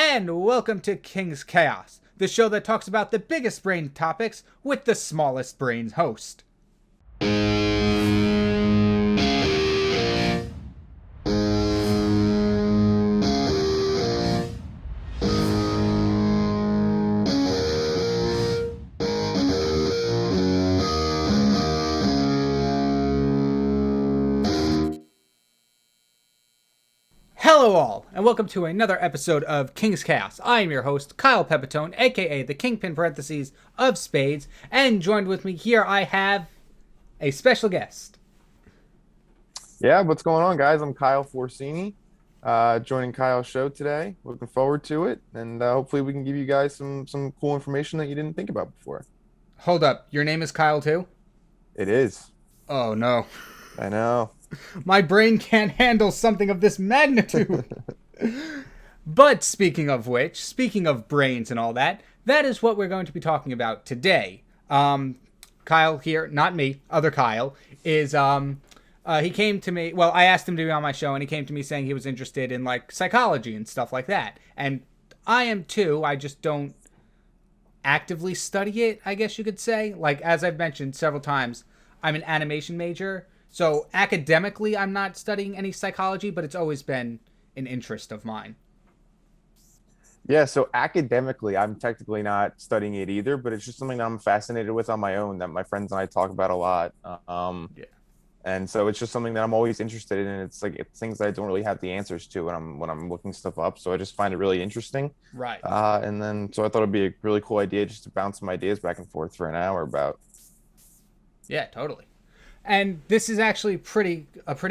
and welcome to King's Chaos, the show that talks about the biggest brain topics with the smallest brains host. Hello all, and welcome to another episode of King's Chaos. I am your host, Kyle Pepitone, aka the Kyng-Pin parentheses of Spades, and joined with me here I have a special guest. Yeah, what's going on, guys? I'm Kyle Forcini, joining Kyle's show today. Looking forward to it, and hopefully we can give you guys some cool information that you didn't think about before. Hold up, your name is Kyle too? It is. Oh no. I know. My brain can't handle something of this magnitude. But speaking of which, speaking of brains and all that, that is what we're going to be talking about today. Kyle here, not me, other Kyle, is, he came to me, well, I asked him to be on my show, and he came to me saying he was interested in, like, psychology and stuff like that. And I am too, I just don't actively study it, I guess you could say. Like, as I've mentioned several times, I'm an animation major, so academically I'm not studying any psychology, but it's always been an interest of mine. Yeah, so academically, I'm technically not studying it either, but it's just something that I'm fascinated with on my own that my friends and I talk about a lot. Yeah. And so it's just something that I'm always interested in. It's like it's things that I don't really have the answers to when I'm looking stuff up. So I just find it really interesting. Right. And then so I thought it'd be a really cool idea just to bounce some ideas back and forth for an hour about. Yeah, totally. And this is actually a pretty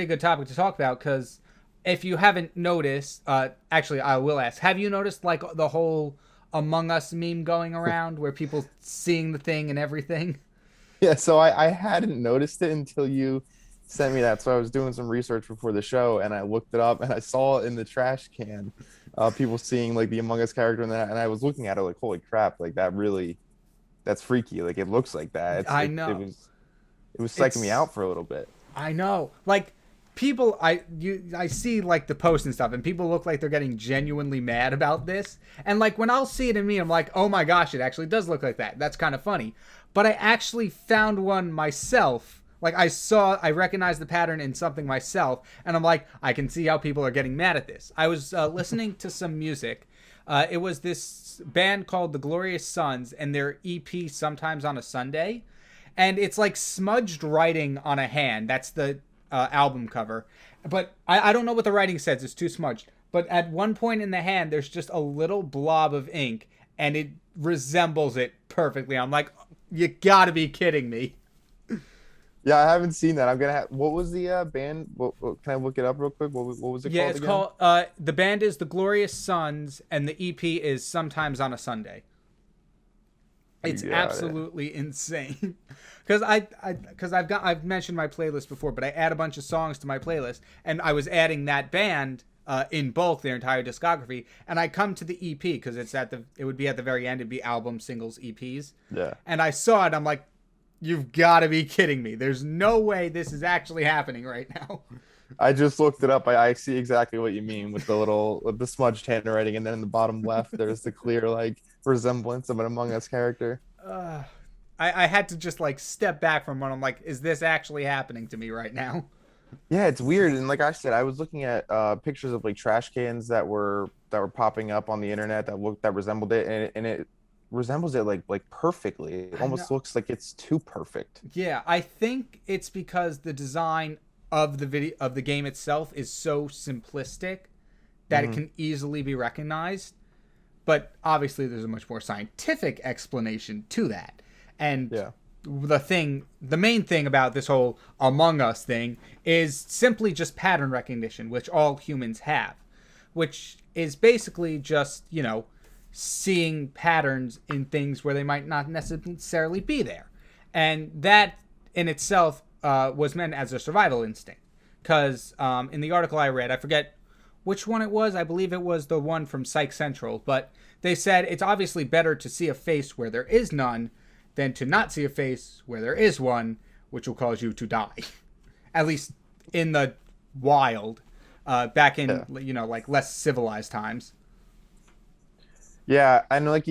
good topic to talk about because if you haven't noticed, actually I will ask, have you noticed like the whole Among Us meme going around where people seeing the thing and everything? Yeah, so I hadn't noticed it until you sent me that. So I was doing some research before the show and I looked it up and I saw in the trash can people seeing like the Among Us character in that, and I was looking at it like, holy crap, like that's freaky. Like it looks like that. I know. It was psyching me out for a little bit. I know. Like people I see like the posts and stuff and people look like they're getting genuinely mad about this. And like when I'll see it in me, I'm like, "Oh my gosh, it actually does look like that." That's kind of funny. But I actually found one myself. Like I recognized the pattern in something myself, and I'm like, I can see how people are getting mad at this. I was listening to some music. It was this band called the Glorious Sons and their EP Sometimes on a Sunday. And it's like smudged writing on a hand. That's the album cover. But I don't know what the writing says. It's too smudged. But at one point in the hand, there's just a little blob of ink. And it resembles it perfectly. I'm like, you gotta be kidding me. Yeah, I haven't seen that. I'm gonna have. What was the band? Can I look it up real quick? What was it called? Yeah, it's again? called. The band is the Glorious Sons, and the EP is Sometimes on a Sunday. It's absolutely insane. Because I've mentioned my playlist before, but I add a bunch of songs to my playlist, and I was adding that band in bulk, their entire discography, and I come to the EP because it would be at the very end. It'd be albums, singles, EPs. Yeah. And I saw it. I'm like, you've got to be kidding me. There's no way this is actually happening right now. I just looked it up. I see exactly what you mean with the smudged handwriting, and then in the bottom left, there's the clear like resemblance of an Among Us character. I had to just like step back from one. I'm like, is this actually happening to me right now? Yeah, it's weird. And like I said, I was looking at pictures of like trash cans that were popping up on the internet that resembled it, and it resembles it like perfectly. It almost looks like it's too perfect. Yeah, I think it's because the design of the game itself is so simplistic that it can easily be recognized. But obviously there's a much more scientific explanation to that. And the main thing about this whole Among Us thing is simply just pattern recognition, which all humans have, which is basically just, seeing patterns in things where they might not necessarily be there. And that in itself was meant as a survival instinct. Because in the article I read, I forget which one it was. I believe it was the one from Psych Central. But they said it's obviously better to see a face where there is none than to not see a face where there is one, which will cause you to die. At least in the wild, back in, like less civilized times. Yeah, and like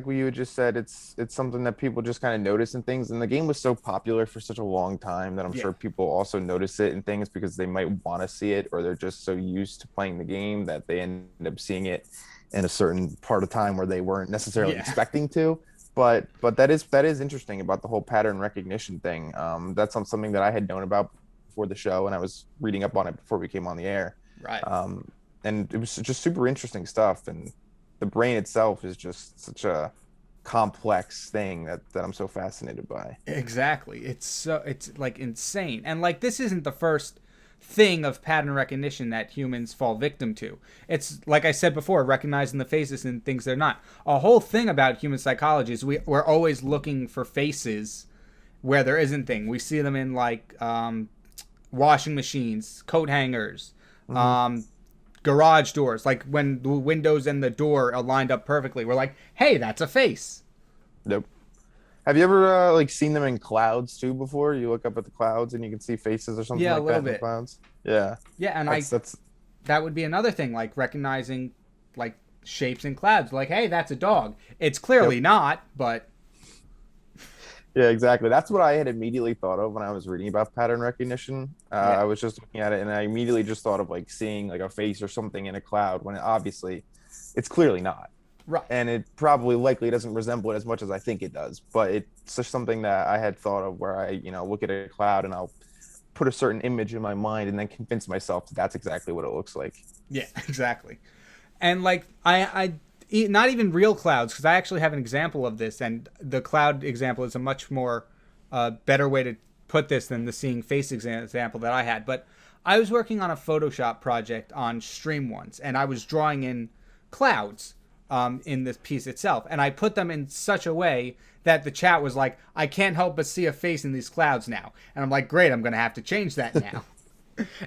what you had just said, it's something that people just kind of notice in things. And the game was so popular for such a long time that I'm Yeah. sure people also notice it in things because they might want to see it, or they're just so used to playing the game that they end up seeing it in a certain part of time where they weren't necessarily Yeah. expecting to. But that is interesting about the whole pattern recognition thing. That's something that I had known about before the show, and I was reading up on it before we came on the air. Right. Um, and it was just super interesting stuff. And the brain itself is just such a complex thing that I'm so fascinated by. Exactly. It's like insane. And like this isn't the first thing of pattern recognition that humans fall victim to. It's like I said before, recognizing the faces and things they're not. A whole thing about human psychology is we're always looking for faces where there isn't thing. We see them in like washing machines, coat hangers, Hmm. um, garage doors. Like when the windows and the door are lined up perfectly, we're like, hey, that's a face. Nope. Have you ever like seen them in clouds too before? You look up at the clouds and you can see faces or something Yeah, a like little that in the bit. clouds. Yeah, Yeah, and I that's that would be another thing, like recognizing like shapes in clouds. Like, hey, that's a dog. It's yep. clearly not, but Yeah, exactly. That's what I had immediately thought of when I was reading about pattern recognition. yeah, I was just looking at it and I immediately just thought of like seeing like a face or something in a cloud when obviously it's clearly not. right. And it probably likely doesn't resemble it as much as I think it does. But it's just something that I had thought of where I, look at a cloud and I'll put a certain image in my mind and then convince myself that that's exactly what it looks like. Yeah, exactly. And like not even real clouds, because I actually have an example of this, and the cloud example is a much more better way to put this than the seeing face example that I had. But I was working on a Photoshop project on Stream once, and I was drawing in clouds in this piece itself, and I put them in such a way that the chat was like, "I can't help but see a face in these clouds now," and I'm like, "Great, I'm gonna have to change that now."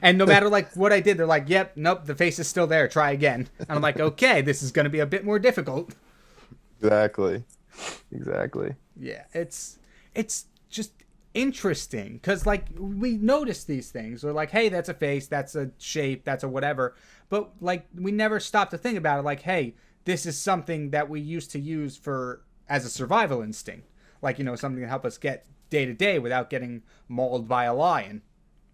And no matter like what I did, they're like, "Yep, nope, the face is still there. Try again." And I'm like, "Okay, this is going to be a bit more difficult." Exactly. Exactly. Yeah, it's just interesting because like we notice these things. We're like, "Hey, that's a face. That's a shape. That's a whatever." But like we never stop to think about it. Like, "Hey, this is something that we used to use for as a survival instinct. Like something to help us get day to day without getting mauled by a lion."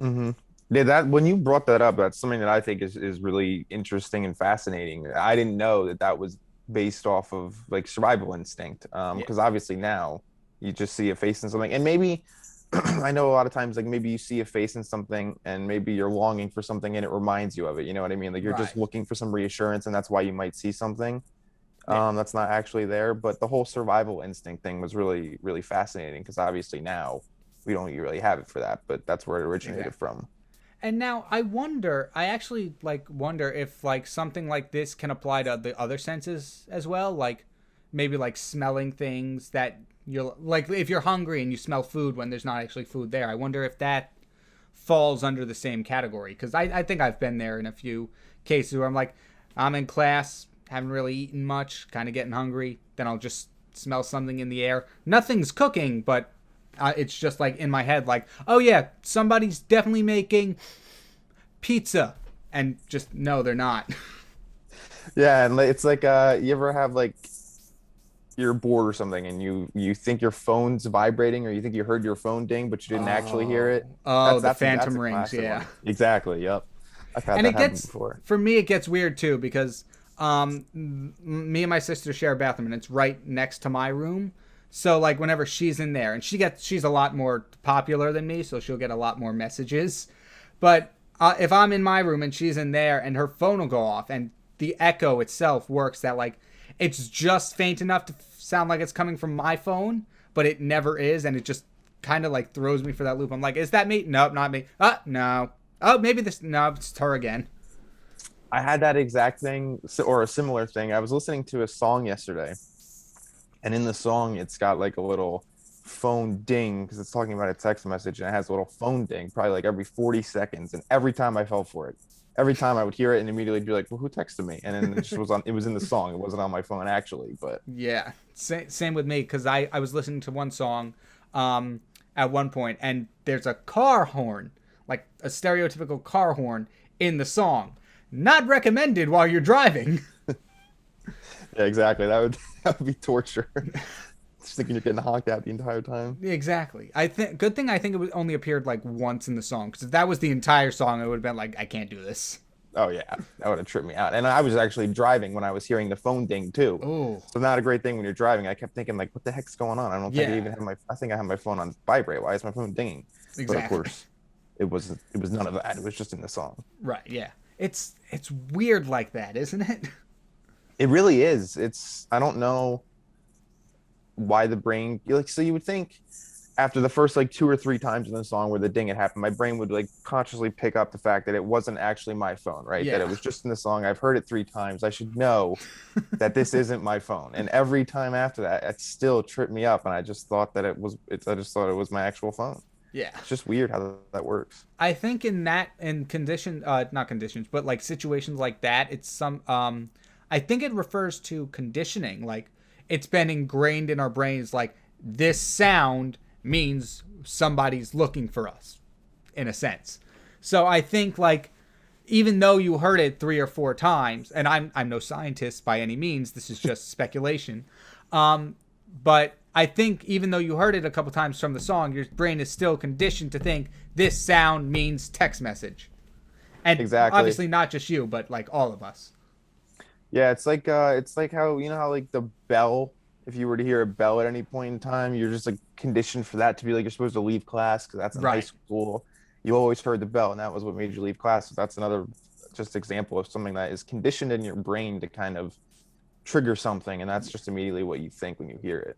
Hmm. Yeah, that when you brought that up, that's something that I think is really interesting and fascinating. I didn't know that that was based off of like survival instinct. Yeah, Because obviously now you just see a face in something, and maybe I know a lot of times like maybe you see a face in something, and maybe you're longing for something, and it reminds you of it. You know what I mean? Like you're right. just looking for some reassurance, and that's why you might see something Yeah, that's not actually there. But the whole survival instinct thing was really really fascinating because obviously now we don't really have it for that, but that's where it originated exactly. from. And now I actually like wonder if like something like this can apply to the other senses as well, like maybe like smelling things that you're like if you're hungry and you smell food when there's not actually food there. I wonder if that falls under the same category because I think I've been there in a few cases where I'm like I'm in class, haven't really eaten much, kind of getting hungry, then I'll just smell something in the air. Nothing's cooking, but it's just like in my head, like, oh yeah, somebody's definitely making pizza, and just no, they're not. Yeah, and it's like you ever have like you're bored or something and you think your phone's vibrating or you think you heard your phone ding but you didn't actually hear it. Oh, That's the that's phantom a rings, classic yeah. one. Exactly. Yep. I've had And that it happen gets before. for me, it gets weird too because me and my sister share a bathroom, and it's right next to my room. So like whenever she's in there, and she's a lot more popular than me, so she'll get a lot more messages. But if I'm in my room and she's in there, and her phone will go off, and the echo itself works that like it's just faint enough to sound like it's coming from my phone, but it never is, and it just kind of like throws me for that loop. I'm like, is that me? Nope, not me. No. Oh, maybe this. No, it's her again. I had that exact thing or a similar thing. I was listening to a song yesterday and in the song it's got like a little phone ding because it's talking about a text message and it has a little phone ding probably like every 40 seconds, and every time I fell for it, every time I would hear it and immediately be like, well, who texted me? And then it just was on, it was in the song, it wasn't on my phone actually, but Yeah, same with me because I was listening to one song at one point, and there's a car horn, like a stereotypical car horn in the song. Not recommended while you're driving. Yeah, exactly. That would that would be torture. Just thinking you're getting honked at the entire time. Exactly. I think good thing I think it was only appeared like once in the song, because if that was the entire song, it would have been like I can't do this. Oh yeah, that would have tripped me out. And I was actually driving when I was hearing the phone ding too. Oh, So not a great thing when you're driving. I kept thinking like, what the heck's going on? I don't think I yeah, even have my. I think I have my phone on vibrate. Why is my phone dinging? But of exactly. course, it was none of that. It was just in the song. Right. Yeah. It's weird like that, isn't it? It really is. It's I don't know why the brain like so you would think after the first like two or three times in the song where the ding had happened, my brain would like consciously pick up the fact that it wasn't actually my phone, right? That it Yeah. was just in the song. I've heard it three times. I should know that this isn't my phone. And every time after that, it still tripped me up. And I just thought that I just thought it was my actual phone. Yeah. It's just weird how that works. I think in condition not conditions, but like situations like that, it's some I think it refers to conditioning. Like it's been ingrained in our brains like this sound means somebody's looking for us in a sense. So I think like even though you heard it 3 or 4 times, and I'm no scientist by any means, this is just speculation. But I think even though you heard it a couple times from the song, your brain is still conditioned to think this sound means text message. And Exactly. obviously not just you, but like all of us. Yeah, it's like how you know how like the bell, if you were to hear a bell at any point in time, you're just like conditioned for that to be like you're supposed to leave class because that's in high Right. school. You always heard the bell, and that was what made you leave class. So that's another just example of something that is conditioned in your brain to kind of trigger something, and that's just immediately what you think when you hear it.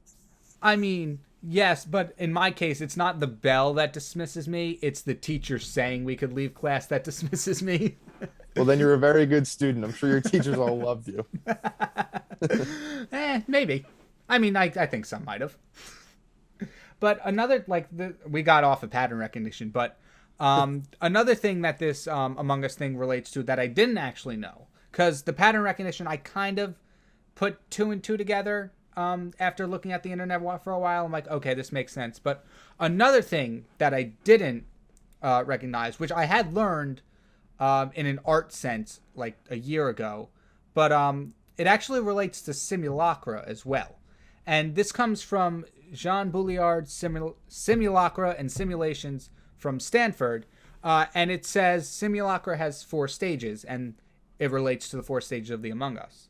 I mean, yes, but in my case, it's not the bell that dismisses me. It's the teacher saying we could leave class that dismisses me. Well, then you're a very good student. I'm sure your teachers all loved you. Maybe. I mean, I think some might have. But another, we got off of pattern recognition, but another thing that this Among Us thing relates to that I didn't actually know, because the pattern recognition, I kind of put two and two together after looking at the internet for a while. I'm like, okay, this makes sense. But another thing that I didn't recognize, which I had learned in an art sense like a year ago, but it actually relates to simulacra as well. And this comes from Jean Bouillard's Simulacra and Simulations from Stanford. And it says simulacra has 4 stages, and it relates to the 4 stages of the Among Us.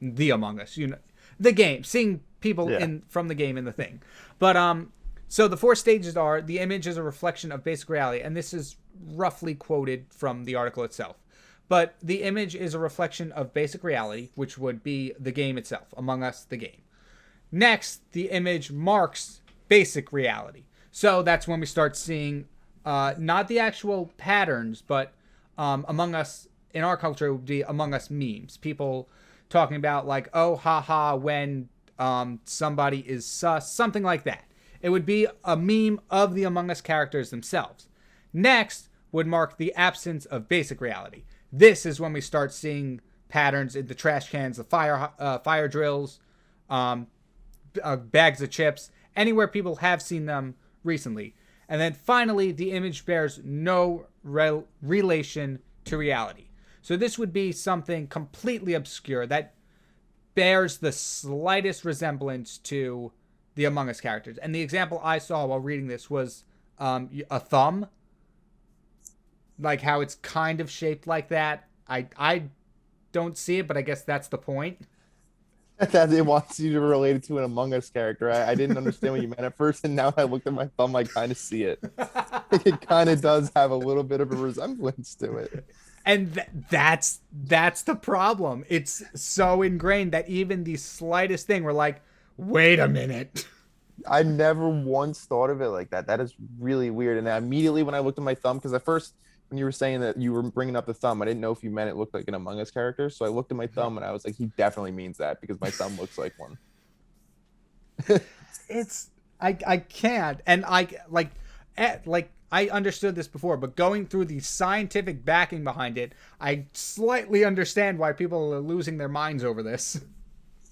The Among Us, you know, the game, seeing people Yeah. from the game in the thing. But so the 4 stages are: the image is a reflection of basic reality, and this is roughly quoted from the article itself. But the image is a reflection of basic reality, which would be the game itself, Among Us, the game. Next, the image marks basic reality. So that's when we start seeing not the actual patterns, but Among Us, in our culture, it would be Among Us memes. People talking about like, oh, haha, when somebody is sus, something like that. It would be a meme of the Among Us characters themselves. Next would mark the absence of basic reality. This is when we start seeing patterns in the trash cans, the fire drills, bags of chips, anywhere people have seen them recently. And then finally, the image bears no relation to reality. So this would be something completely obscure that bears the slightest resemblance to the Among Us characters. And the example I saw while reading this was a thumb, like how it's kind of shaped like that. I don't see it, but I guess that's the point. That it wants you to relate it to an Among Us character. I didn't understand what you meant at first, and now I looked at my thumb, I kind of see it. It kind of does have a little bit of a resemblance to it. And that's the problem. It's so ingrained that even the slightest thing, we're like, wait a minute. I never once thought of it like that. That is really weird. And immediately when I looked at my thumb, because at first when you were saying that you were bringing up the thumb, I didn't know if you meant it looked like an Among Us character. So I looked at my thumb and I was like, he definitely means that because my thumb looks like one. It's I can't, and I understood this before, but going through the scientific backing behind it, I slightly understand why people are losing their minds over this.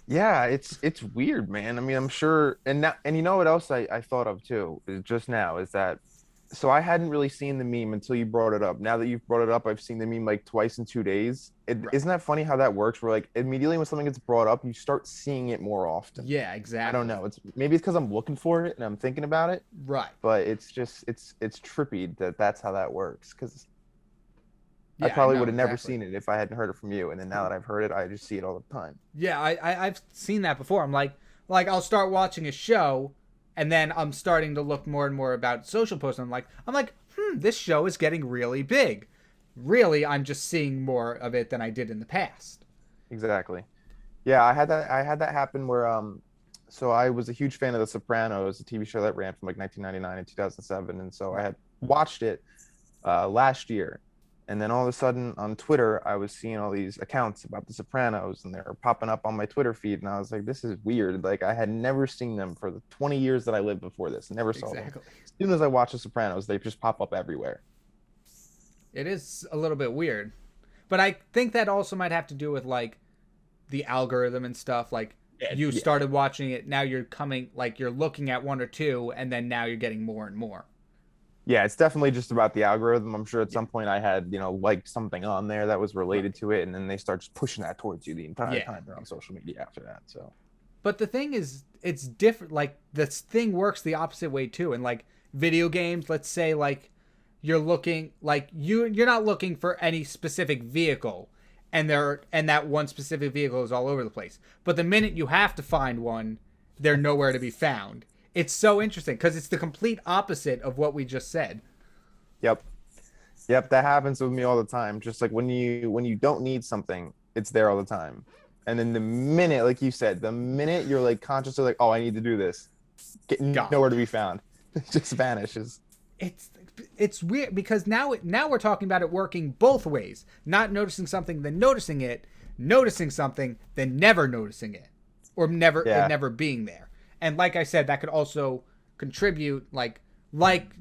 Yeah, it's weird, man. I mean, I'm sure, and now, and you know what else I thought of too, is just now, is that So I hadn't really seen the meme until you brought it up. Now that you've brought it up, I've seen the meme like twice in 2 days. Right. Isn't that funny how that works? Where like immediately when something gets brought up, you start seeing it more often. Yeah, I don't exactly. know. Maybe it's because I'm looking for it and I'm thinking about it, Right. but it's just it's trippy that that's how that works. Because I Yeah, I probably know would have never exactly. seen it if I hadn't heard it from you. And then now that I've heard it, I just see it all the time. Yeah, I've seen that before. I'm like I'll start watching a show, and then I'm starting to look more and more about social posts. And I'm like, this show is getting really big. Really, I'm just seeing more of it than I did in the past. Exactly. Yeah, I had that happen where so I was a huge fan of The Sopranos, a TV show that ran from like 1999 and 2007, and so I Right. had watched it last year. And then all of a sudden on Twitter, I was seeing all these accounts about The Sopranos and they're popping up on my Twitter feed. And I was like, this is weird. Like, I had never seen them for the 20 years that I lived before this, never saw them. Exactly. As soon as I watch The Sopranos, they just pop up everywhere. It is a little bit weird, but I think that also might have to do with like the algorithm and stuff. Like Yeah, you yeah. started watching it, now you're coming, like you're looking at one or two, and then now you're getting more and more. Yeah, it's definitely just about the algorithm. I'm sure at Yeah. some point I had, liked something on there that was related Right. to it, and then they start just pushing that towards you the entire Yeah. time they're on social media after that. So, But the thing is, it's different. Like this thing works the opposite way too. And like video games, let's say like you're looking like you're not looking for any specific vehicle, and that one specific vehicle is all over the place. But the minute you have to find one, they're nowhere to be found. It's so interesting because it's the complete opposite of what we just said. yep. Yep, that happens with me all the time. Just like when you don't need something, it's there all the time. And then the minute, like you said, the minute you're like consciously like, oh, I need to do this, get Gone. nowhere to be found. It just vanishes. it's it's weird because now we're talking about it working both ways. Not noticing something, then noticing it, noticing something, then never noticing it, or Yeah. never being there. And like I said, that could also contribute like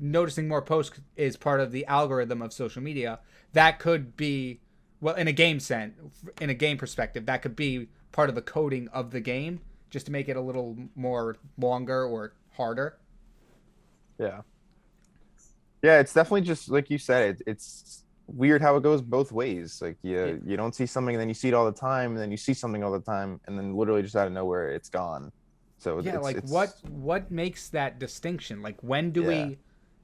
noticing more posts is part of the algorithm of social media. That could be, well, in a game perspective, that could be part of the coding of the game just to make it a little more longer or harder. Yeah. Yeah, it's definitely just like you said, it's weird how it goes both ways. Like Yeah. you don't see something and then you see it all the time, and then you see something all the time, and then literally just out of nowhere it's gone. So Yeah, like it's what makes that distinction? Like when do yeah. we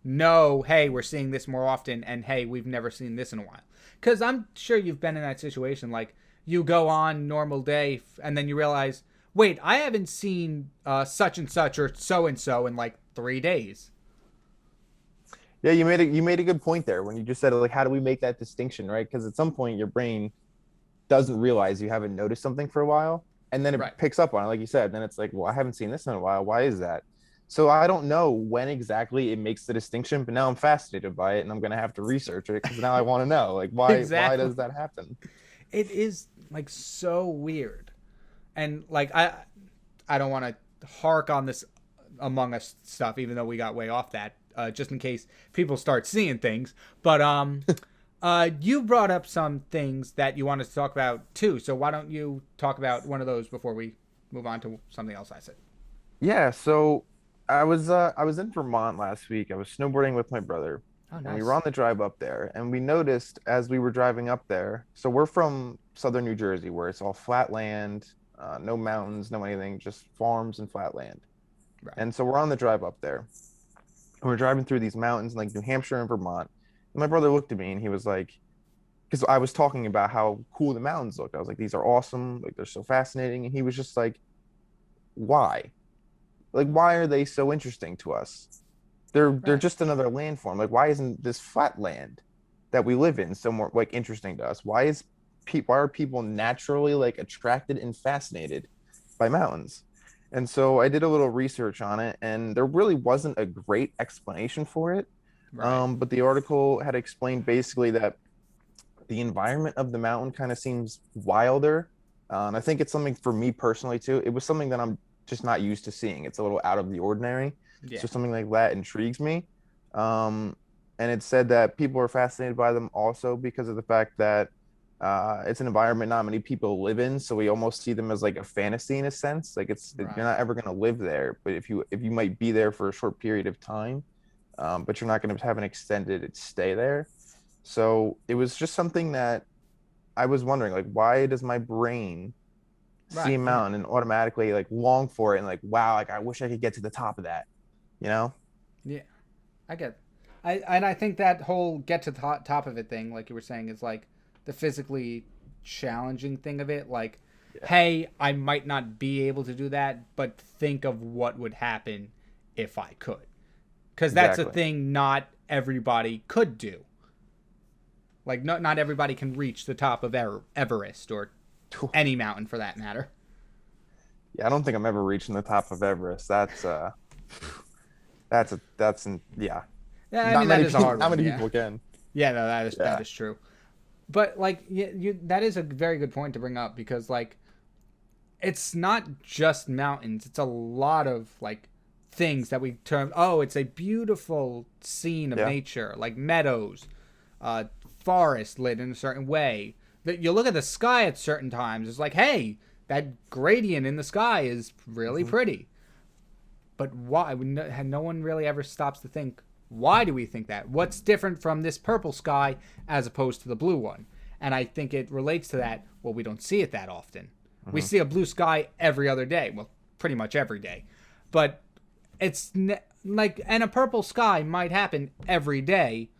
know, hey, we're seeing this more often, and hey, we've never seen this in a while? Because I'm sure you've been in that situation. Like you go on normal day, and then you realize, wait, I haven't seen such and such or so in like 3 days. Yeah, you made a good point there when you just said like how do we make that distinction, right? Because at some point your brain doesn't realize you haven't noticed something for a while, and then it Right. picks up on it, like you said. Then it's like, well, I haven't seen this in a while. Why is that? So I don't know when exactly it makes the distinction, but now I'm fascinated by it, and I'm gonna have to research it because now I want to know, like, why Exactly. does that happen? It is like so weird, and like I don't want to hark on this Among Us stuff, even though we got way off that, just in case people start seeing things. But you brought up some things that you wanted to talk about too. So why don't you talk about one of those before we move on to something else I said? Yeah, so I was in Vermont last week. I was snowboarding with my brother, Oh, and we were nice. on the drive up there, and we noticed as we were driving up there. So we're from southern New Jersey, where it's all flat land, no mountains, no anything, just farms and flat land. Right. And so we're on the drive up there. And we're driving through these mountains in like New Hampshire and Vermont. And my brother looked at me and he was like, because I was talking about how cool the mountains looked. I was like, these are awesome, like they're so fascinating. And he was just like, why? Like, why are they so interesting to us? They're Right. just another landform. Like, why isn't this flat land that we live in so more like interesting to us? Why are people naturally like attracted and fascinated by mountains? And so I did a little research on it, and there really wasn't a great explanation for it. Right. But the article had explained basically that the environment of the mountain kind of seems wilder. And I think it's something for me personally too. It was something that I'm just not used to seeing. It's a little out of the ordinary. Yeah. So something like that intrigues me. Um, and it said that people are fascinated by them also because of the fact that it's an environment not many people live in. So we almost see them as like a fantasy in a sense. Like you're Right. not ever going to live there, but if you might be there for a short period of time, but you're not going to have an extended stay there. So it was just something that I was wondering, like, why does my brain see a Right. Yeah. mountain and automatically like long for it and like, wow, like I wish I could get to the top of that, you know? Yeah. I get. I think that whole get to the top of it thing, like you were saying, is like the physically challenging thing of it. Like, Yeah, hey, I might not be able to do that, but think of what would happen if I could. Because that's a exactly. thing not everybody could do. Like, not everybody can reach the top of Everest or any mountain for that matter. Yeah, I don't think I'm ever reaching the top of Everest. Yeah. Yeah, I mean that is a hard Not one. many Yeah, people can. yeah, no, that Yeah. is true. But like, that is a very good point to bring up because like, it's not just mountains; it's a lot of like things that we term. Oh, it's a beautiful scene of Yeah. nature, like meadows, uh, forest lit in a certain way. That you look at the sky at certain times, it's like, hey, that gradient in the sky is really Hmm. pretty. But why? No one really ever stops to think, why do we think that? What's different from this purple sky as opposed to the blue one? And I think it relates to that. Well, we don't see it that often. We Hmm. see a blue sky every other day. Well, pretty much every day. But like, and a purple sky might happen every day.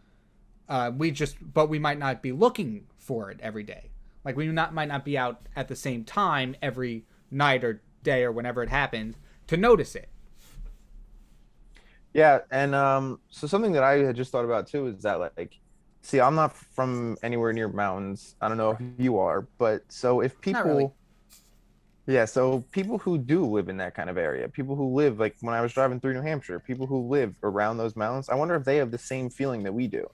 But we might not be looking for it every day. Like, might not be out at the same time every night or day or whenever it happens to notice it. Yeah, and so something that I had just thought about too is that like, see, I'm not from anywhere near mountains. I don't know if Right. you are, but so if Not really. people, yeah, so people who do live in that kind of area, people who live like when I was driving through New Hampshire, people who live around those mountains, I wonder if they have the same feeling that we do.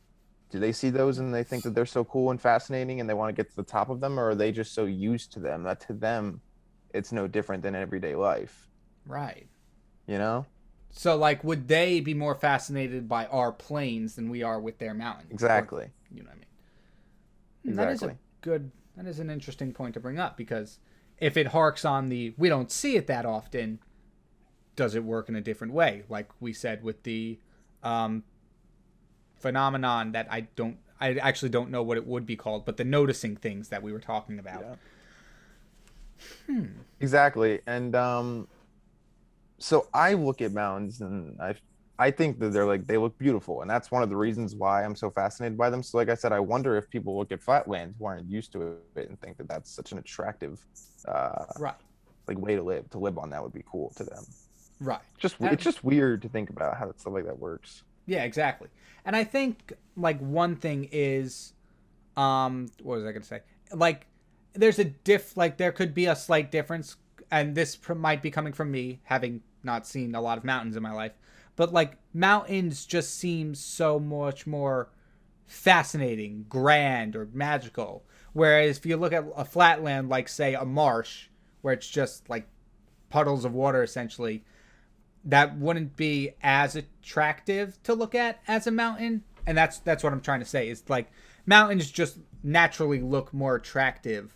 Do they see those and they think that they're so cool and fascinating and they want to get to the top of them, or are they just so used to them that to them it's no different than everyday life, Right. you know? So, like, would they be more fascinated by our plains than we are with their mountains? Or, Exactly. you know what I mean? That is a Exactly. that is an interesting point to bring up because if it harks on the we don't see it that often, does it work in a different way? Like we said with the um, phenomenon that I actually don't know what it would be called, but the noticing things that we were talking about. Yeah. Exactly. And so I look at mountains and I think that they look beautiful, and that's one of the reasons why I'm so fascinated by them. So like I said, I wonder if people look at flatland who aren't used to it and think that that's such an attractive uh Right. like way to live on that would be cool to them. Right. Just Uh, it's just weird to think about how stuff like that works. yeah, exactly. And I think like one thing is what was I going to say? Like there's a like there could be a slight difference and this might be coming from me having not seen a lot of mountains in my life, but like mountains just seem so much more fascinating, grand or magical, whereas if you look at a flatland like say a marsh where it's just like puddles of water essentially, that wouldn't be as attractive to look at as a mountain. And that's what I'm trying to say is like mountains just naturally look more attractive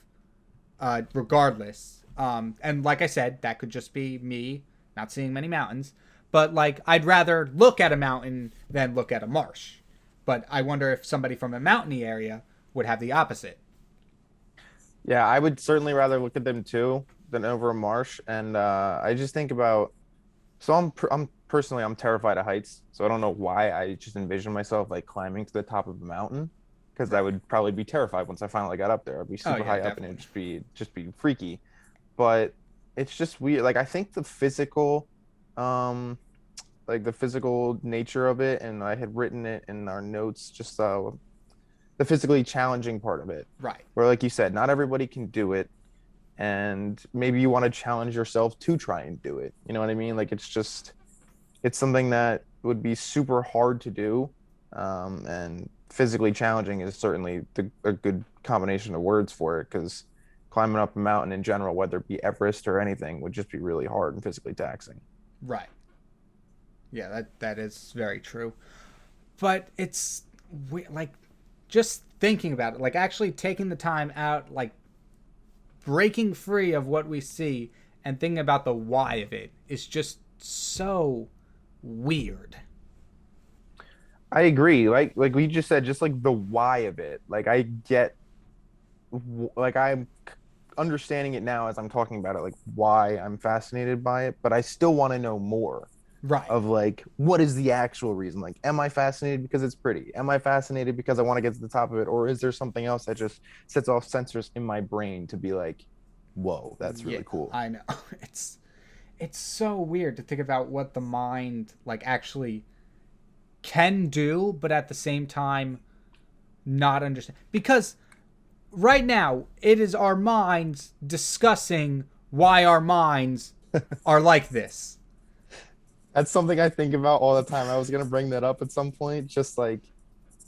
regardless. And like I said, that could just be me not seeing many mountains. But like I'd rather look at a mountain than look at a marsh. But I wonder if somebody from a mountainy area would have the opposite. Yeah, I would certainly rather look at them too than over a marsh. And I just think about so I'm personally I'm terrified of heights. So I don't know why I just envision myself like climbing to the top of a mountain because I Right. would probably be terrified once I finally got up there. I'd be Oh super yeah, high up and definitely. it'd just be freaky. But it's just weird. Like I think the physical like the physical nature of it, and I had written it in our notes, just the physically challenging part of it, Right. where like you said, not everybody can do it, and maybe you want to challenge yourself to try and do it. You know what I mean? Like it's something that would be super hard to do, and physically challenging is certainly a good combination of words for it because climbing up a mountain in general, whether it be Everest or anything, would just be really hard and physically taxing. Right. Yeah, that is very true. But it's like just thinking about it, like actually taking the time out, like breaking free of what we see and thinking about the why of it is just so weird. I agree. Like we just said, just like the why of it. Like I get, like I'm understanding it now as I'm talking about it, like why I'm fascinated by it, but I still want to know more Right. of like what is the actual reason? Like, am I fascinated because it's pretty? Am I fascinated because I want to get to the top of it, or is there something else that just sets off sensors in my brain to be like, whoa, that's Yeah, really cool. I know. It's so weird to think about what the mind like actually can do, but at the same time not understand. Because right now it is our minds discussing why our minds are like this. That's something I think about all the time. I was gonna bring that up at some point, just like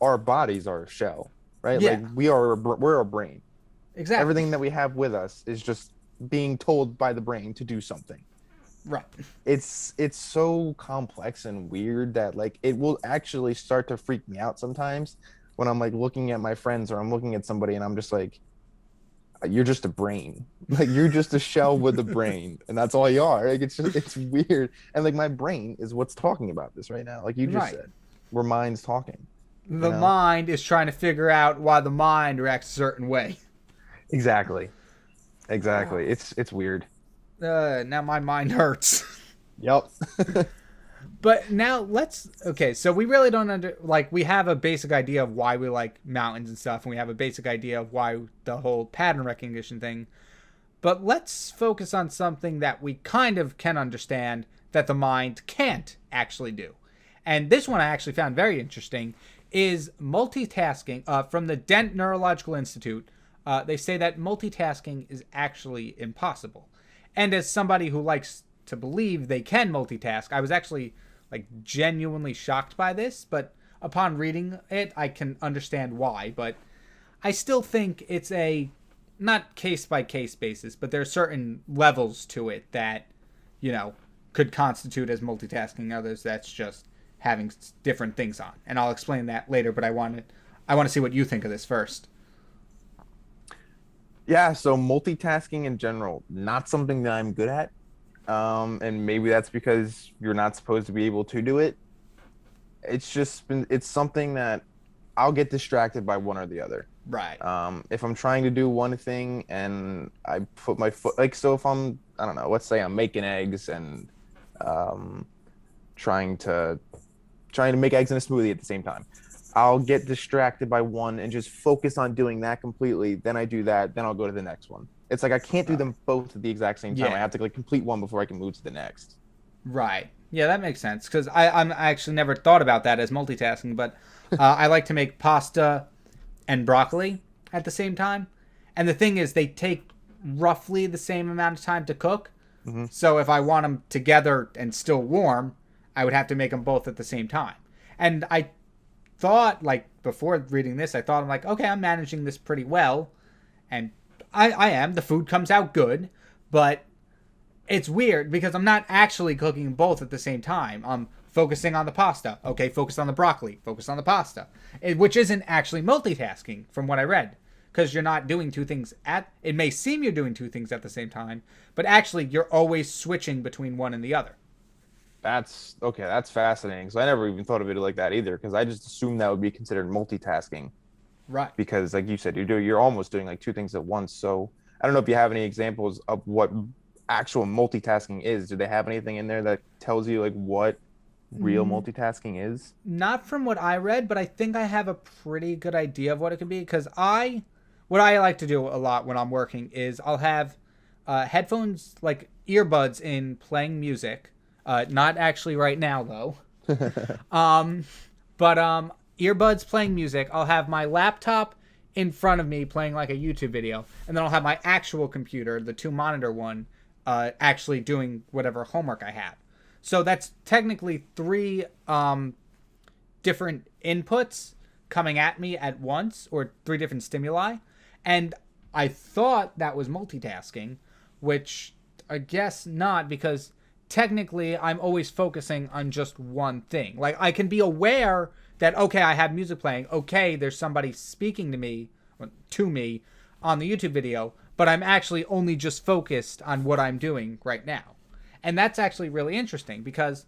our bodies are a shell, right? Like Yeah, we're a brain. exactly. Everything that we have with us is just being told by the brain to do something. Right. It's so complex and weird that like it will actually start to freak me out sometimes when I'm like looking at my friends or I'm looking at somebody and I'm just like, you're just a brain. Like you're just a shell with a brain, and that's all you are. Like it's weird. And like my brain is what's talking about this right now. Like you just Right. said, we're minds talking, you The know? mind is trying to figure out why the mind reacts a certain way. Exactly. Exactly. It's weird. Now my mind hurts. Yep. But now let's okay. So we really don't we have a basic idea of why we like mountains and stuff, and we have a basic idea of why the whole pattern recognition thing. But let's focus on something that we kind of can understand that the mind can't actually do. And this one I actually found very interesting is multitasking from the Dent Neurological Institute. They say that multitasking is actually impossible. And as somebody who likes to believe they can multitask, I was actually like genuinely shocked by this, but upon reading it, I can understand why. But I still think it's a not case by case basis, but there are certain levels to it that, you know, could constitute as multitasking. Others that's just having different things on. And I'll explain that later, but I want to see what you think of this first. Yeah, so multitasking in general, not something that I'm good at. And maybe that's because you're not supposed to be able to do it. It's something that I'll get distracted by one or the other. Right. If I'm trying to do one thing and I put my foot, like, so if I don't know, let's say I'm making eggs and um, trying to trying to make eggs in a smoothie at the same time. I'll get distracted by one and just focus on doing that completely. Then I do that. Then I'll go to the next one. It's like I can't do them both at the exact same time. I Yeah. have to like complete one before I can move to the next. Right. Yeah, that makes sense because I actually never thought about that as multitasking, but I like to make pasta and broccoli at the same time. And the thing is, they take roughly the same amount of time to cook. Hmm. So if I want them together and still warm, I would have to make them both at the same time. And I thought, like, before reading this, I thought, I'm like, okay, I'm managing this pretty well. And I am. The food comes out good. But it's weird because I'm not actually cooking both at the same time. I'm focusing on the pasta. Okay, focus on the broccoli. Focus on the pasta. Which isn't actually multitasking from what I read. Because you're not doing two things at... It may seem you're doing two things at the same time, but actually you're always switching between one and the other. That's okay. That's fascinating. So I never even thought of it like that either, because I just assumed that would be considered multitasking. Right. Because, like you said, you're almost doing like two things at once. So I don't know if you have any examples of what actual multitasking is. Do they have anything in there that tells you like what real multitasking is? Not from what I read, but I think I have a pretty good idea of what it could be. Because what I like to do a lot when I'm working is I'll have headphones, like earbuds in playing music. Not actually right now though. Um, but earbuds playing music. I'll have my laptop in front of me playing like a YouTube video, and then I'll have my actual computer, the two monitor one, actually doing whatever homework I have. So that's technically three different inputs coming at me at once, or three different stimuli. And I thought that was multitasking, which I guess not, because technically I'm always focusing on just one thing. Like I can be aware that, okay, I have music playing. Okay, there's somebody speaking to me on the YouTube video, but I'm actually only just focused on what I'm doing right now. And that's actually really interesting because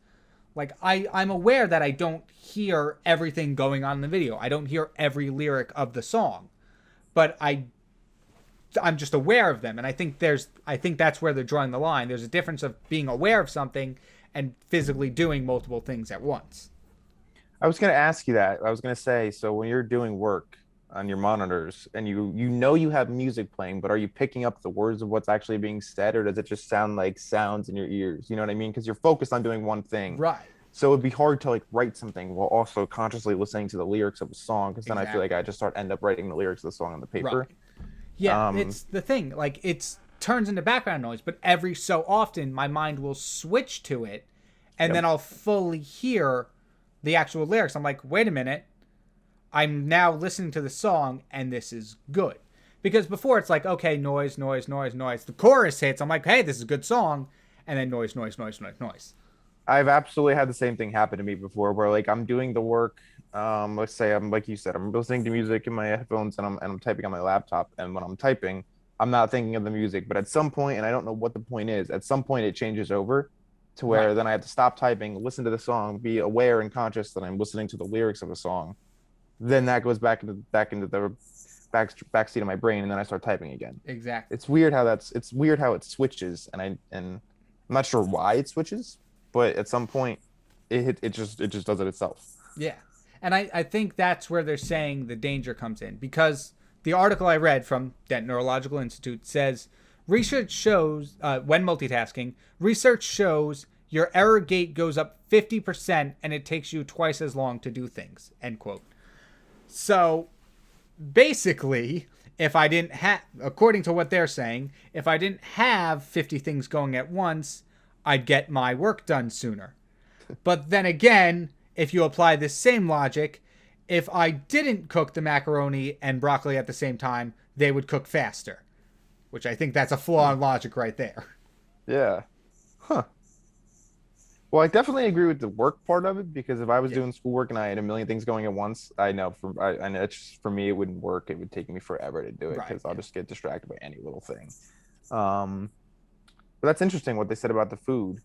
Like I'm aware that I don't hear everything going on in the video. I don't hear every lyric of the song, but I'm just aware of them. And I think that's where they're drawing the line. There's a difference of being aware of something and physically doing multiple things at once. I was going to ask you that. I was going to say, so when you're doing work on your monitors and you know you have music playing, but are you picking up the words of what's actually being said, or does it just sound like sounds in your ears? You know what I mean? Because you're focused on doing one thing. Right. So it'd be hard to like write something while also consciously listening to the lyrics of a song, because then I feel Exactly. like I just end up writing the lyrics of the song on the paper. Right. Yeah, it's the thing. Like it turns into background noise, but every so often my mind will switch to it, and then I'll fully hear the actual lyrics. I'm like, wait a minute, I'm now listening to the song, and this is good. Because before it's like, okay, noise, noise, noise, noise. The chorus hits. I'm like, hey, this is a good song, and then noise, noise, noise, noise, noise. I've absolutely had the same thing happen to me before, where like I'm doing the work. Let's say I'm like you said, I'm listening to music in my headphones and I'm typing on my laptop. And when I'm typing, I'm not thinking of the music. But at some point, and I don't know what the point is, at some point it changes over to where then I have to stop typing, listen to the song, be aware and conscious that I'm listening to the lyrics of a song. Then that goes back into the backseat of my brain, and then I start typing again. Exactly. It's weird how it switches, and I'm not sure why it switches, but at some point it just does it itself. Yeah. And I think that's where they're saying the danger comes in, because the article I read from Dent Neurological Institute says research shows when multitasking, research shows your error gate goes up 50% and it takes you twice as long to do things, end quote. So basically, if I didn't have, according to what they're saying, if I didn't have 50 things going at once, I'd get my work done sooner. But then again, if you apply this same logic, if I didn't cook the macaroni and broccoli at the same time, they would cook faster. Which I think that's a flaw in logic right there. Yeah. Huh. Well, I definitely agree with the work part of it, because if I was doing schoolwork and I had a million things going at once, I know I know it's just, for me it wouldn't work. It would take me forever to do it, because I'll just get distracted by any little thing. But that's interesting what they said about the food,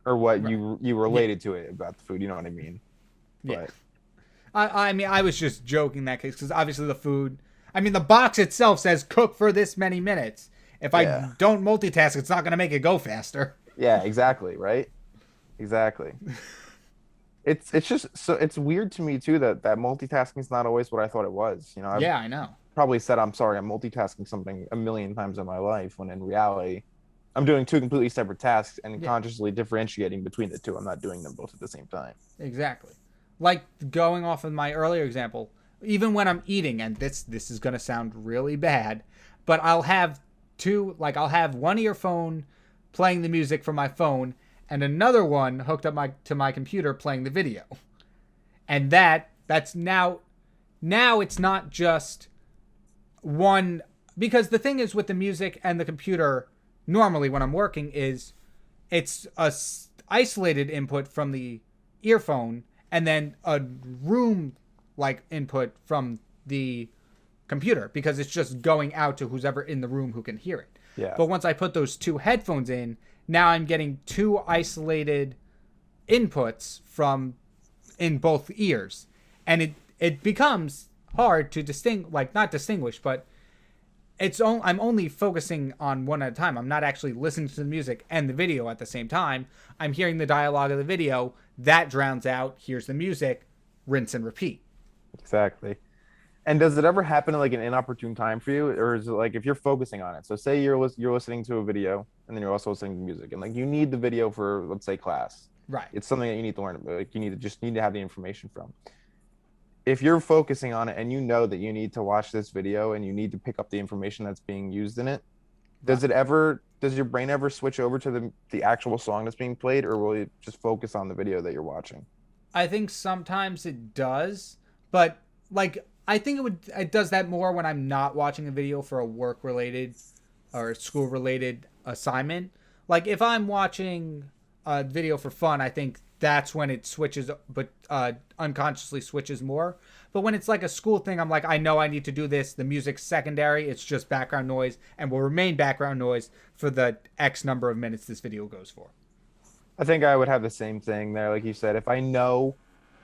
or what you related to it about the food. You know what I mean? Yeah. I mean, I was just joking that case, because obviously the food. I mean, the box itself says cook for this many minutes. If I don't multitask, it's not going to make it go faster. Yeah, exactly. Right. Exactly. It's just so it's weird to me too that multitasking is not always what I thought it was. You know. I know. Probably said I'm sorry, I'm multitasking something a million times in my life, when in reality I'm doing two completely separate tasks and consciously differentiating between the two. I'm not doing them both at the same time. Exactly. Like going off of my earlier example, even when I'm eating, and this is going to sound really bad, but I'll have I'll have one earphone playing the music from my phone and another one hooked up to my computer playing the video. And that's now it's not just one, because the thing is with the music and the computer, normally when I'm working, is it's a isolated input from the earphone and then a room like input from the computer, because it's just going out to who's ever in the room who can hear it. Yeah. But once I put those two headphones in, now I'm getting two isolated inputs from in both ears, and it becomes hard to not distinguish, but I'm only focusing on one at a time. I'm not actually listening to the music and the video at the same time. I'm hearing the dialogue of the video, that drowns out, here's the music, rinse and repeat. Exactly. And does it ever happen at like an inopportune time for you, or is it like if you're focusing on it? So say you're listening to a video and then you're also listening to music, and like you need the video for, let's say, class. Right. It's something that you need to learn about. Like you need to have the information from. If you're focusing on it and you know that you need to watch this video and you need to pick up the information that's being used in it, does your brain ever switch over to the actual song that's being played, or will you just focus on the video that you're watching? I think sometimes it does, but like I think it does that more when I'm not watching a video for a work-related or school-related assignment. Like if I'm watching a video for fun, I think that's when it switches, but unconsciously switches more. But when it's like a school thing, I'm like, I know I need to do this. The music's secondary. It's just background noise and will remain background noise for the X number of minutes this video goes for. I think I would have the same thing there. Like you said, if I know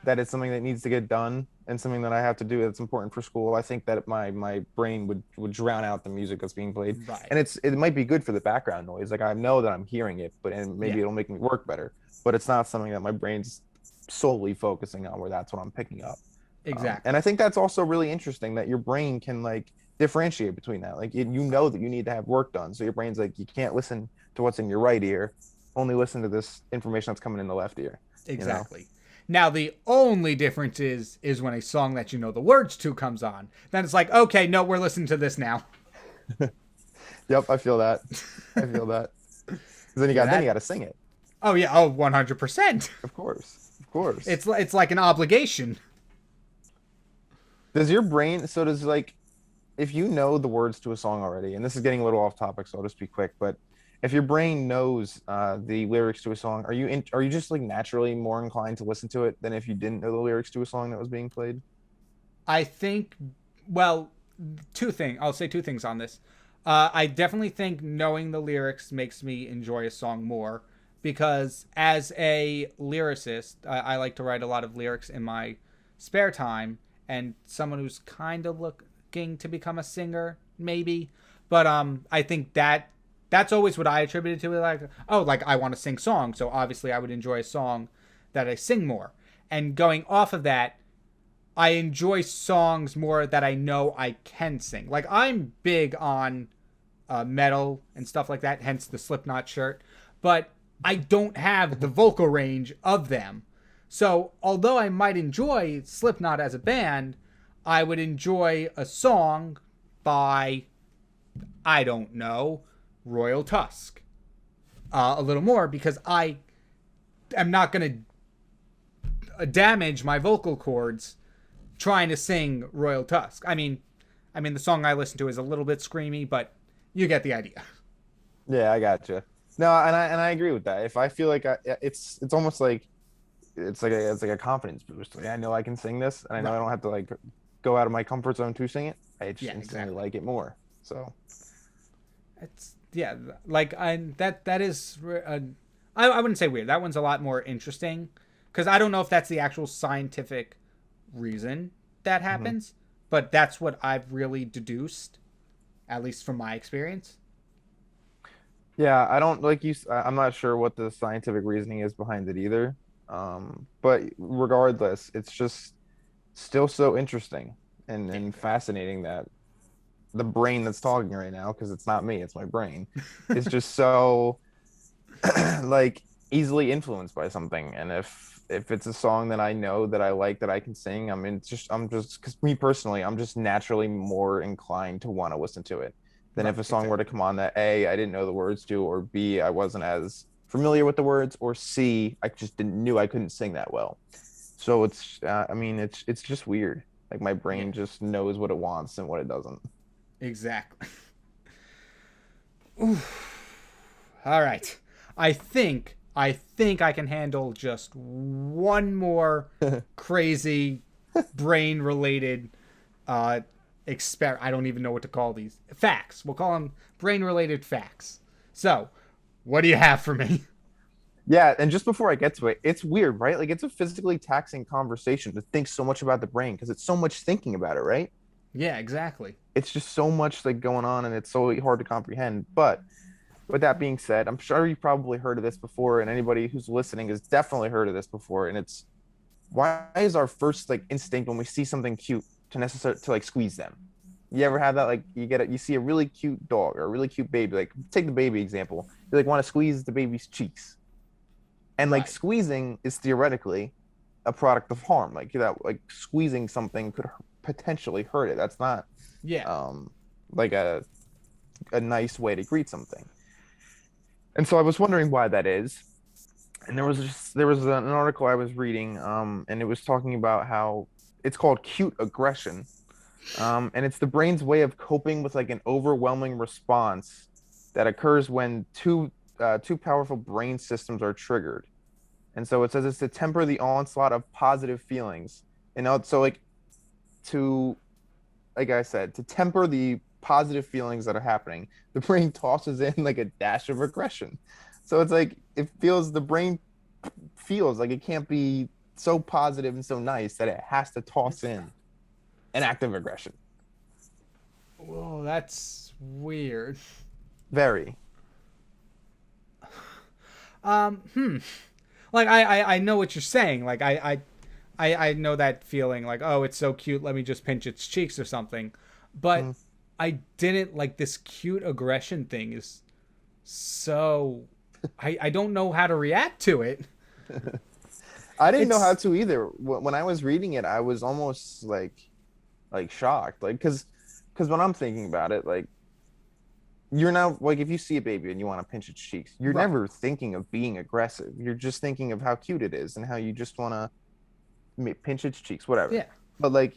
that it's something that needs to get done and something that I have to do that's important for school, I think that my brain would drown out the music that's being played. Right. And it might be good for the background noise. Like I know that I'm hearing it, but and Yeah. maybe it'll make me work better. But it's not something that my brain's solely focusing on where that's what I'm picking up. Exactly. And I think that's also really interesting that your brain can like differentiate between that. Like you know that you need to have work done, so your brain's like you can't listen to what's in your right ear, only listen to this information that's coming in the left ear. You know? Exactly. Now the only difference is when a song that you know the words to comes on. Then it's like, okay, no, we're listening to this now. Yep, I feel that. I feel that. 'Cause then you got to sing it. Oh yeah, oh 100%. Of course, of course. It's like an obligation. Does your brain? So does like, if you know the words to a song already, and this is getting a little off topic, so I'll just be quick. But if your brain knows the lyrics to a song, are you just like naturally more inclined to listen to it than if you didn't know the lyrics to a song that was being played? I think, well, I'll say two things on this. I definitely think knowing the lyrics makes me enjoy a song more because as a lyricist, I like to write a lot of lyrics in my spare time, and someone who's kind of looking to become a singer, maybe. But I think that's always what I attributed to it. Like, oh, like I want to sing songs, so obviously I would enjoy a song that I sing more. And going off of that, I enjoy songs more that I know I can sing. Like I'm big on metal and stuff like that, hence the Slipknot shirt. But I don't have the vocal range of them. So although I might enjoy Slipknot as a band, I would enjoy a song by, I don't know, Royal Tusk a little more because I am not going to damage my vocal cords trying to sing Royal Tusk. I mean, the song I listen to is a little bit screamy, but you get the idea. Yeah, I gotcha. No, and I agree with that. If I feel like it's almost like it's like a confidence boost. Like I know I can sing this, and I know I don't have to like go out of my comfort zone to sing it. I just instantly like it more. So it's like that is I wouldn't say weird. That one's a lot more interesting because I don't know if that's the actual scientific reason that happens, but that's what I've really deduced, at least from my experience. yeah, I don't like you. I'm not sure what the scientific reasoning is behind it either. But regardless, it's just still so interesting and fascinating that the brain that's talking right now, because it's not me, it's my brain, is just so like easily influenced by something. And if it's a song that I know that I like that I can sing, I'm just because me personally, I'm just naturally more inclined to want to listen to it than if a song were to come on that A, I didn't know the words to, or B, I wasn't as familiar with the words, or C, I just didn't knew I couldn't sing that well. So it's I mean it's just weird. Like my brain just knows what it wants and what it doesn't. Exactly. Oof. All right. I think I can handle just one more crazy brain related I don't even know what to call these. Facts. We'll call them brain related facts. So, what do you have for me? Yeah, and just before I get to it, it's weird, right? Like it's a physically taxing conversation to think so much about the brain because it's so much thinking about it, right? Yeah, exactly. It's just so much like going on and it's so hard to comprehend. But with that being said, I'm sure you've probably heard of this before, and anybody who's listening has definitely heard of this before. And it's why is our first like instinct when we see something cute to like squeeze them? You ever have that? Like you see a really cute dog or a really cute baby. Like take the baby example. You like want to squeeze the baby's cheeks, and like squeezing is theoretically a product of harm. Like that, like squeezing something could potentially hurt it. That's not like a nice way to greet something. And so I was wondering why that is. And there was an article I was reading, and it was talking about how it's called cute aggression, and it's the brain's way of coping with like an overwhelming response that occurs when two powerful brain systems are triggered. And so it says it's to temper the onslaught of positive feelings, and also to like I said, to temper the positive feelings that are happening, the brain tosses in like a dash of aggression. So it's like the brain feels. Like it can't be so positive and so nice that it has to toss in an act of aggression. Whoa, that's weird. Very. Hmm. Like I know what you're saying. Like I know that feeling. Like, oh, it's so cute. Let me just pinch its cheeks or something. But I didn't like this cute aggression thing. Is so I don't know how to react to it. I didn't know how to either. When I was reading it, I was almost like shocked. Like because when I'm thinking about it, like you're now like if you see a baby and you want to pinch its cheeks, you're Right. never thinking of being aggressive. You're just thinking of how cute it is and how you just want to pinch its cheeks, whatever. Yeah. But like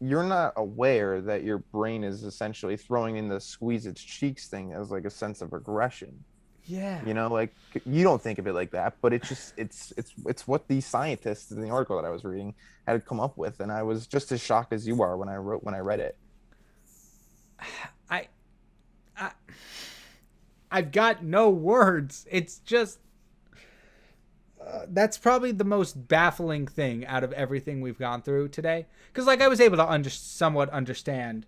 you're not aware that your brain is essentially throwing in the squeeze its cheeks thing as like a sense of aggression. Yeah. You know, like you don't think of it like that, but it's just it's what these scientists in the article that I was reading had come up with, and I was just as shocked as you are when I read it. I I I've got no words. It's just that's probably the most baffling thing out of everything we've gone through today. Because like I was able to somewhat understand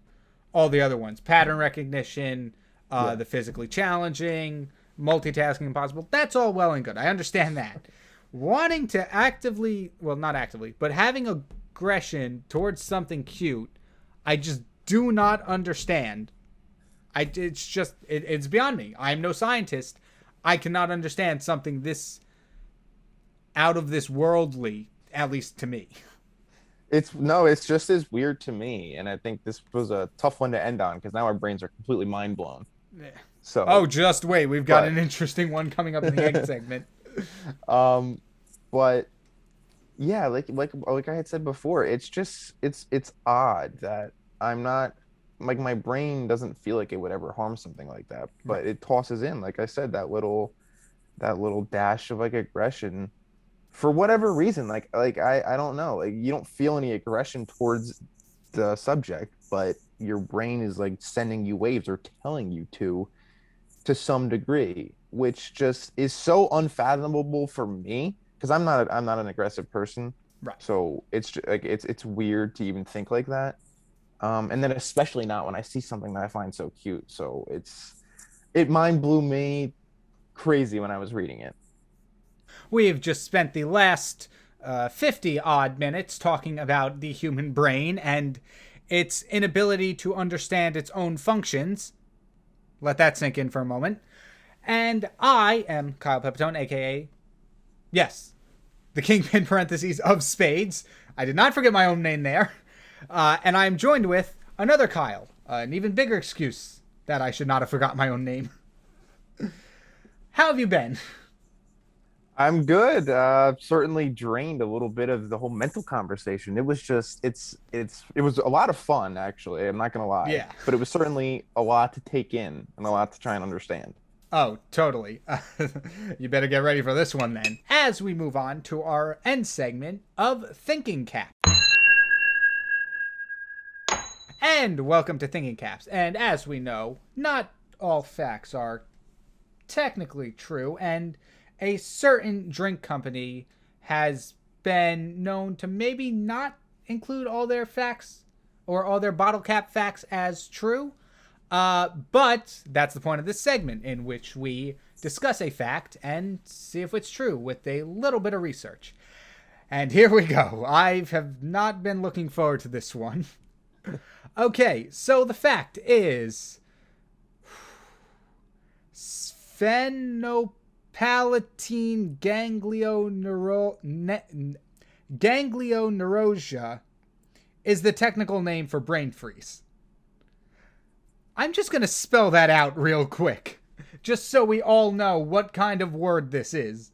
all the other ones: pattern recognition, the physically challenging, multitasking impossible. That's all well and good. I understand that. Wanting to actively, well, not actively, but having aggression towards something cute, I just do not understand. It's just it's beyond me. I'm no scientist. I cannot understand something this out of this worldly, at least to me. It's just as weird to me, and I think this was a tough one to end on because now our brains are completely mind blown. Yeah. So, Oh, just wait. We've got an interesting one coming up in the egg segment. um, but yeah, like I had said before, it's just it's odd that I'm not like my brain doesn't feel like it would ever harm something like that, but it tosses in, like I said, that little dash of like aggression for whatever reason. Like I don't know. Like you don't feel any aggression towards the subject, but your brain is like sending you waves or telling you to some degree, which just is so unfathomable for me because I'm not an aggressive person. Right. So it's just, like it's weird to even think like that. And then especially not when I see something that I find so cute. So it mind blew me crazy when I was reading it. We've just spent the last 50 odd minutes talking about the human brain and its inability to understand its own functions. Let that sink in for a moment. And I am Kyle Pepitone, aka, yes, the Kyng-Pin parentheses of Spades. I did not forget my own name there. And I am joined with another Kyle, an even bigger excuse that I should not have forgotten my own name. How have you been? I'm good. Certainly drained a little bit of the whole mental conversation. It was just it was a lot of fun actually. I'm not gonna lie. Yeah. But it was certainly a lot to take in and a lot to try and understand. Oh, totally. You better get ready for this one then. As we move on to our end segment of Thinking Cap. And welcome to Thinking Caps. And as we know, not all facts are technically true, and a certain drink company has been known to maybe not include all their facts or all their bottle cap facts as true. But that's the point of this segment, in which we discuss a fact and see if it's true with a little bit of research. And here we go. I have not been looking forward to this one. Okay, so the fact is sphenopalatine ganglioneuralgia is the technical name for brain freeze. I'm just going to spell that out real quick, just so we all know what kind of word this is.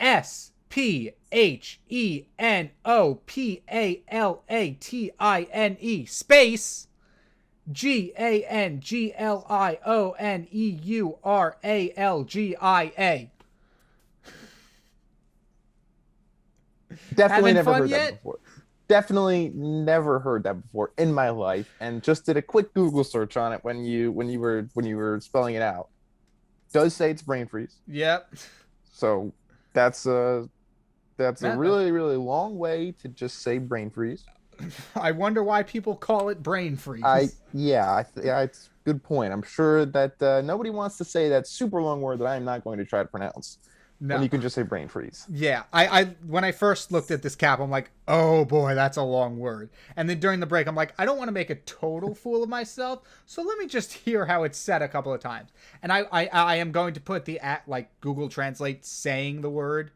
Sphenopalalatine space ganglioneuralgia. Definitely Having never fun heard yet? that before. Definitely never heard that before in my life, and just did a quick Google search on it when you were spelling it out. Does say it's brain freeze. Yep. So that's That's a really, really long way to just say brain freeze. I wonder why people call it brain freeze. Yeah, it's a good point. I'm sure that nobody wants to say that super long word that I'm not going to try to pronounce. When No. you can just say brain freeze. Yeah, I when I first looked at this cap, I'm like, oh boy, that's a long word. And then during the break, I'm like, I don't want to make a total fool of myself, so let me just hear how it's said a couple of times. And I am going to put the Google Translate saying the word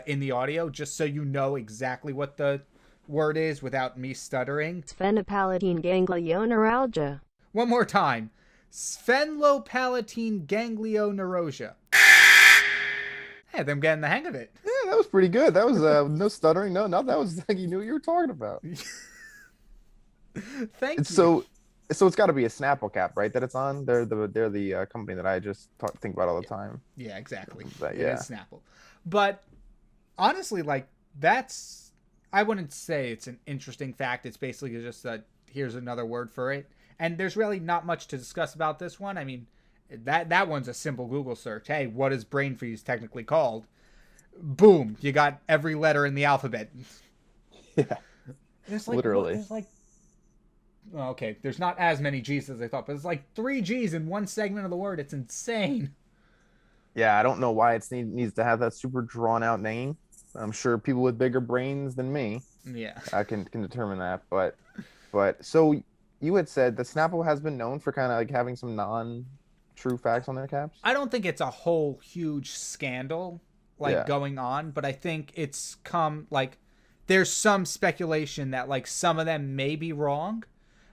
in the audio, just so you know exactly what the word is without me stuttering. Sphenopalatine ganglioneuralgia. One more time. Sphenopalatine ganglioneuralgia. Hey, I'm getting the hang of it. Yeah, that was pretty good. That was no stuttering. No, that was like you knew what you were talking about. Thank you. So it's got to be a Snapple cap, right? That it's on. They're the company that I just think about all the time. Yeah, exactly. But, It is Snapple. But honestly, like I wouldn't say it's an interesting fact. It's basically just that here's another word for it. And there's really not much to discuss about this one. I mean, that one's a simple Google search. Hey, what is brain freeze technically called? Boom, you got every letter in the alphabet. Yeah, literally. Okay, there's not as many G's as I thought, but it's like 3 G's in one segment of the word. It's insane. Yeah, I don't know why it needs to have that super drawn out name. I'm sure people with bigger brains than me, I can determine that. But so you had said that Snapple has been known for kind of like having some non-true facts on their caps. I don't think it's a whole huge scandal going on, but I think it's come there's some speculation that like some of them may be wrong,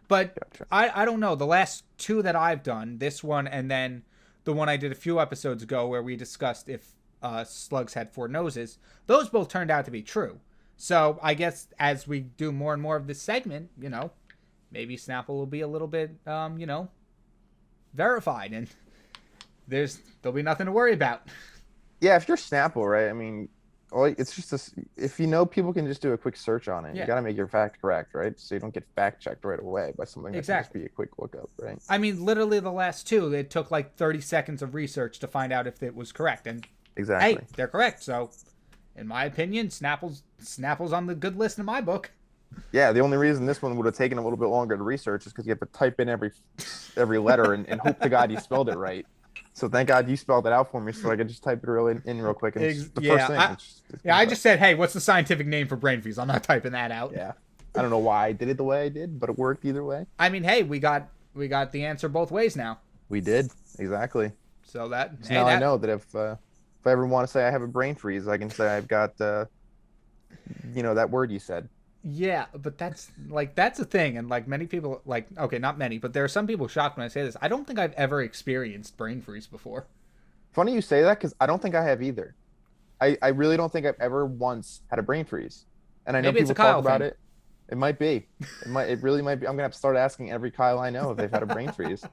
but gotcha. I don't know. The last 2 that I've done, this one and then the one I did a few episodes ago where we discussed if slugs had 4 noses, those both turned out to be true. So I guess as we do more and more of this segment, maybe Snapple will be a little bit, verified, and there'll be nothing to worry about. Yeah, if you're Snapple, right? I mean, it's just if people can just do a quick search on it. You got to make your fact correct, right? So you don't get fact checked right away by something that can just be a quick lookup, right? I mean, literally the last 2, it took like 30 seconds of research to find out if it was correct, and exactly, hey, they're correct. So, in my opinion, Snapple's on the good list in my book. Yeah, the only reason this one would have taken a little bit longer to research is because you have to type in every letter and hope to God you spelled it right. So thank God you spelled it out for me, so I could just type it in real quick. And first thing. I just said, hey, what's the scientific name for brain freeze? I'm not typing that out. Yeah, I don't know why I did it the way I did, but it worked either way. I mean, hey, we got the answer both ways now. We did, exactly. So I know that if I ever want to say I have a brain freeze, I can say I've got that word you said. Yeah, but that's a thing, and like many people, okay, not many, but there are some people shocked when I say this. I don't think I've ever experienced brain freeze before. Funny you say that, because I don't think I have either. I really don't think I've ever once had a brain freeze, and I know people talk about it. It might be. It really might be. I'm gonna have to start asking every Kyle I know if they've had a brain freeze,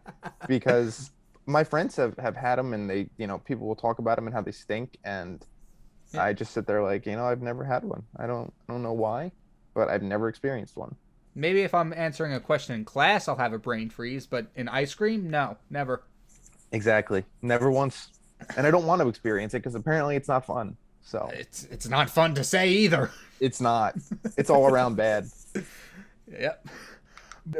because my friends have had them, and they people will talk about them and how they stink, and I just sit there like I've never had one. I don't know why. But I've never experienced one. Maybe if I'm answering a question in class, I'll have a brain freeze, but in ice cream, no, never. Exactly. Never once. And I don't want to experience it because apparently it's not fun. So it's not fun to say either. It's not. It's all around bad. Yep.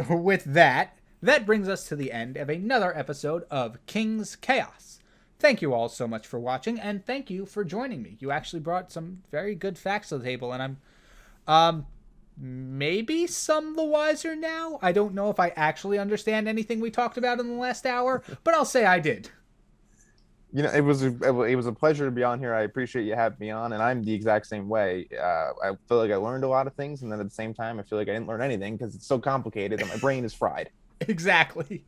With that brings us to the end of another episode of King's Chaos. Thank you all so much for watching, and thank you for joining me. You actually brought some very good facts to the table, and I'm maybe some the wiser now. I don't know if I actually understand anything we talked about in the last hour, but I'll say I did. It was a pleasure to be on here. I appreciate you having me on, and I'm the exact same way. I feel like I learned a lot of things, and then at the same time, I feel like I didn't learn anything because it's so complicated that my brain is fried. Exactly.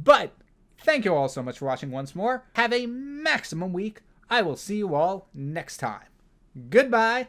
But thank you all so much for watching once more. Have a maximum week. I will see you all next time. Goodbye.